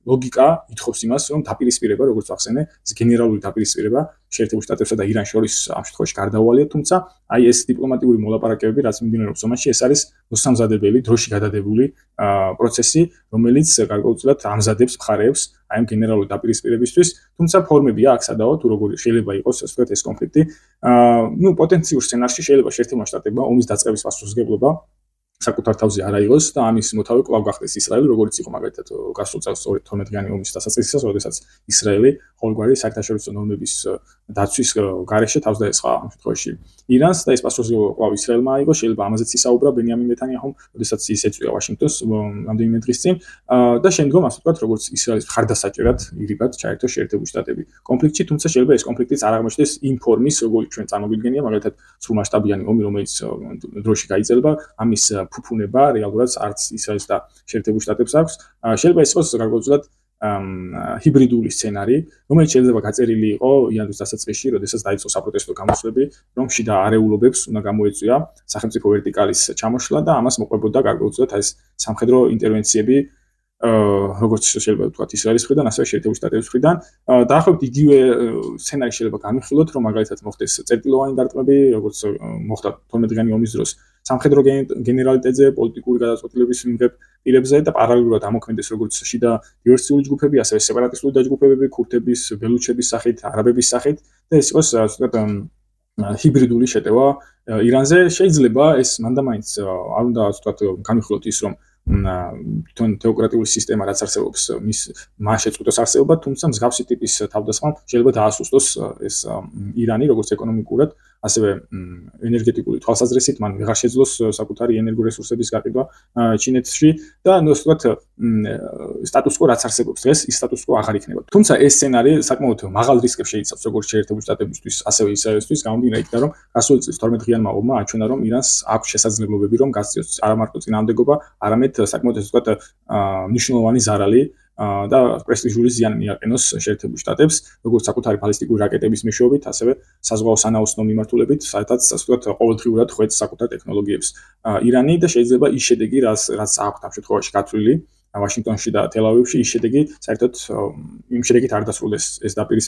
ლოგიკა ითხოვს იმას, რომ დაპირისპირება, როგორც ახსენე, ეს გენერალური დაპირისპირება შეერთებულ შტატებსა და ირანს შორის ამ შემთხვევაში გარდაუვალია, თუმცა აი ეს დიპლომატიური მოლაპარაკებები, რაც მიმდინარეობს ომში, ეს არის მოსამზადებელი, დროში გადადებული პროცესი, რომელიც გარკვეულწილად ამზადებს მხარეებს აი ამ გენერალური დაპირისპირებისთვის, თუმცა ფორმებია აქ სადავო, თუ როგორ შეიძლება იყოს ასე ვთქვათ ეს კონფლიქტი. პოტენციურ სცენარში შეიძლება შეერთებულმა შტატებმა ომის დაწყების პასუხისმგებლობა საკუთარ თავზე არ აიღოს და ამის მოთავე კვლავ გახდეს ისრაელი, როგორც იყო მაგალითად გასულ წელს 12-დღიანი ომის დასაწყისისას, როდესაც ისრაელი ყოველგვარი საერთაშორისო ნორმების დაცვის გარეშე თავს დაესხა ამ შემთხვევაში ირანს და ეს პასუხისმგებლობა კვლავ ისრაელმა აიღო, შეიძლება ამაზეც ისაუბრა ბენიამინ ნეთანიაჰუმ, როდესაც ის ეწვია ვაშინგტონს რამდენიმე დღის წინ და შემდგომ ასე ვთქვათ, როგორც ისრაელის მხარდასაჭერად ირიბად ჩაერთო შეერთებული შტატები კონფლიქტში, თუმცა შეიძლება ეს კონფლიქტიც არ აღმოჩნდეს იმ ფორმის, როგორც ჩვენ წარმოგვიდგენია, მაგალითად სრულმასშტაბიანი ომი, რომელიც დროში გაიძელება, ამის ფუფუნება რეალურად არც ისრაელს და შეერთებულ შტატებს აქვს. შეიძლება ეს იყოს გარკვეულწილად ჰიბრიდული სცენარი, რომელიც შეიძლება გაწერილი იყო იანვრის დასაწყისში, როდესაც დაიწყო საპროტესტო გამოსვლები, რომ შიდა არეულობებს უნდა გამოეწვია სახელმწიფო ვერტიკალის ჩამოშლა და ამას მოყვებოდა გარკვეულწილად ეს სამხედრო ინტერვენციები, როგორც შეიძლება ვთქვათ ისრაელის მხრიდან, ასევე შეერთებულ შტატების მხრიდან. დაახლოებით იგივე სცენარი შეიძლება განვიხილოთ, რომ მაგალითად მოხდეს წერტილოვანი დარტყმები, როგორც მოხდა 12-დღიანი ომის დროს სამხედრო გენერალიტეტზე, პოლიტიკური გადაწყვეტილების მიღებ პირებზე და პარალელურად ამოქმედეს როგორც შიდა დივერსიული ჯგუფები, ასევე სეპარატისტული დაჯგუფებები, ქურთების, ბელუჩების სახით, არაბების სახით და ეს იყოს ასე ვთქვათ ჰიბრიდული შეტევა ირანზე. შეიძლება ეს მანდამაინც არ უნდა ასე ვთქვათ განვიხილოთ ის, რომ თეოკრატიული სისტემა რაც არსებობს, მას შეწყვიტოს არსებობა, თუმცა მსგავსი ტიპის თავდასხმამ შეიძლება დაასუსტოს ეს ირანი როგორც ეკონომიკურად, ასევე ენერგეტიკული თვალსაზრისით, მან ვეღარ შეძლოს საკუთარი ენერგორესურსების გაყიდვა ჩინეთში და ასე ვთქვათ სტატუს კო რაც არსებობს დღეს, ის სტატუს კო აღარ იქნება. თუმცა ეს სცენარი საკმაოდ მაღალ რისკებს შეიცავს როგორც შეერთებულ შტატებისთვის, ასევე ისრაელისთვის, გამომდინარე იქიდან, რომ გასული წლის 12-დღიანმა ომმა აჩვენა, რომ ირანს აქვს შესაძლებლობები, რომ გასწიოს არა მარტო წინააღმდეგობა, არამედ საკმაოდ ასე ვთქვათ მნიშვნელოვანი ზარალი და პრესტიჟული ზიანი მიაყენოს შეერთებულ შტატებს, როგორც საკუთარი ბალისტიკური რაკეტების მეშვეობით, ასევე საზღვაო სანაოსნო მიმართულებით, სადაც ასე ვთქვათ ყოველდღიურად ხვედს საკუთარ ტექნოლოგიებს ირანი და შეიძლება ის შედეგი, რაც აქვს ამ შემთხვევაში გათვლილი ვაშინგტონში და თელ-ავივში, ის შედეგი საერთოდ იმ შედეგით არ დასრულდეს ეს დაპირისპირება